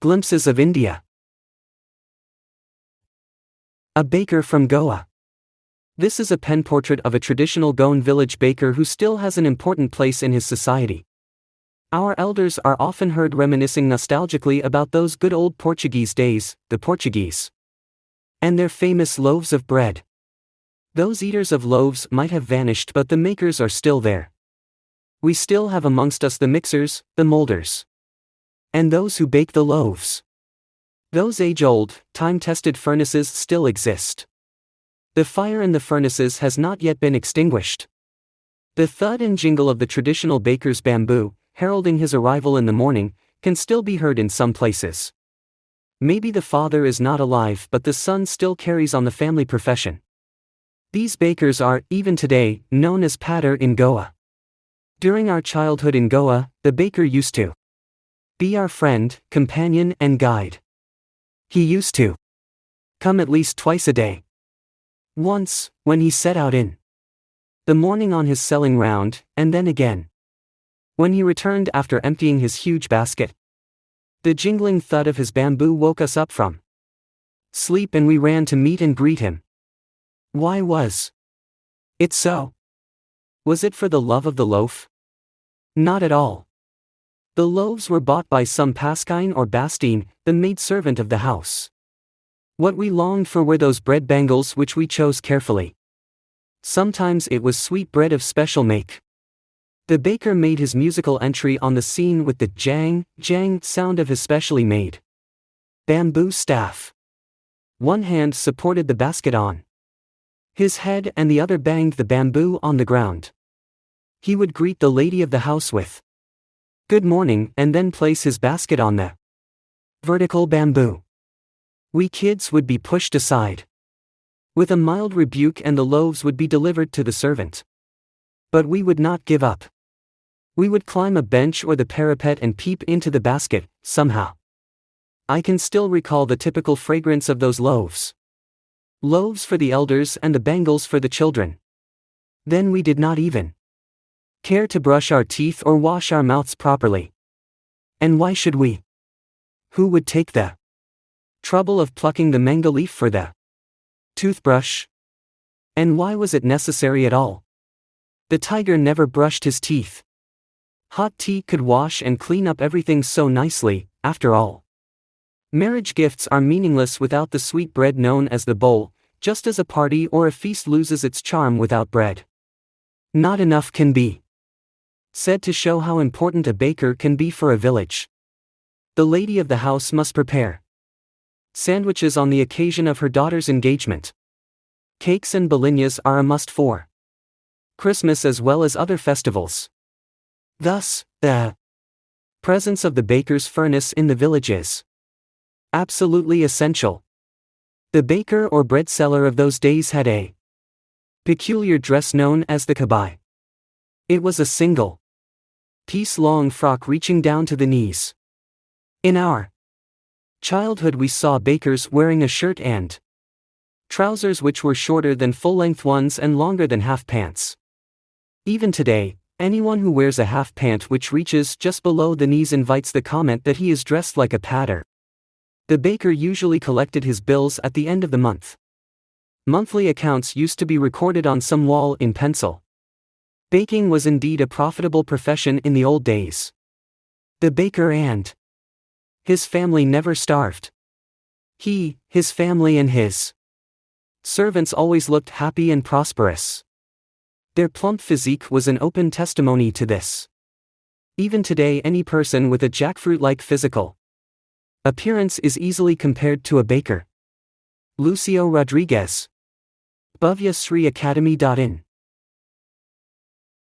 Glimpses of India. A baker from Goa. This is a pen portrait of a traditional Goan village baker who still has an important place in his society. Our elders are often heard reminiscing nostalgically about those good old Portuguese days, the Portuguese, and their famous loaves of bread. Those eaters of loaves might have vanished, but the makers are still there. We still have amongst us the mixers, the molders, and those who bake the loaves. Those age-old, time-tested furnaces still exist. The fire in the furnaces has not yet been extinguished. The thud and jingle of the traditional baker's bamboo, heralding his arrival in the morning, can still be heard in some places. Maybe the father is not alive, but the son still carries on the family profession. These bakers are, even today, known as pater in Goa. During our childhood in Goa, the baker used to be our friend, companion, and guide. He used to come at least twice a day. Once, when he set out in the morning on his selling round, and then again when he returned after emptying his huge basket. The jingling thud of his bamboo woke us up from sleep, and we ran to meet and greet him. Why was it so? Was it for the love of the loaf? Not at all. The loaves were bought by some Pasquine or Bastine, the maidservant of the house. What we longed for were those bread bangles which we chose carefully. Sometimes it was sweet bread of special make. The baker made his musical entry on the scene with the jang, jang sound of his specially made bamboo staff. One hand supported the basket on his head and the other banged the bamboo on the ground. He would greet the lady of the house with "Good morning," and then place his basket on the vertical bamboo. We kids would be pushed aside with a mild rebuke, and the loaves would be delivered to the servant. But we would not give up. We would climb a bench or the parapet and peep into the basket, somehow. I can still recall the typical fragrance of those loaves. Loaves for the elders and the bangles for the children. Then we did not even care to brush our teeth or wash our mouths properly. And why should we? Who would take the trouble of plucking the mango leaf for the toothbrush? And why was it necessary at all? The tiger never brushed his teeth. Hot tea could wash and clean up everything so nicely, after all. Marriage gifts are meaningless without the sweet bread known as the bowl, just as a party or a feast loses its charm without bread. Not enough can be said to show how important a baker can be for a village. The lady of the house must prepare sandwiches on the occasion of her daughter's engagement. Cakes and bolignese are a must for Christmas as well as other festivals. Thus, the presence of the baker's furnace in the village is absolutely essential. The baker or bread seller of those days had a peculiar dress known as the kabai. It was a single piece long frock reaching down to the knees. In our childhood we saw bakers wearing a shirt and trousers which were shorter than full-length ones and longer than half pants. Even today, anyone who wears a half pant which reaches just below the knees invites the comment that he is dressed like a pater. The baker usually collected his bills at the end of the month. Monthly accounts used to be recorded on some wall in pencil. Baking was indeed a profitable profession in the old days. The baker and his family never starved. He, his family and his servants always looked happy and prosperous. Their plump physique was an open testimony to this. Even today any person with a jackfruit-like physical appearance is easily compared to a baker. Lucio Rodriguez. Bhavya Sri Academy.in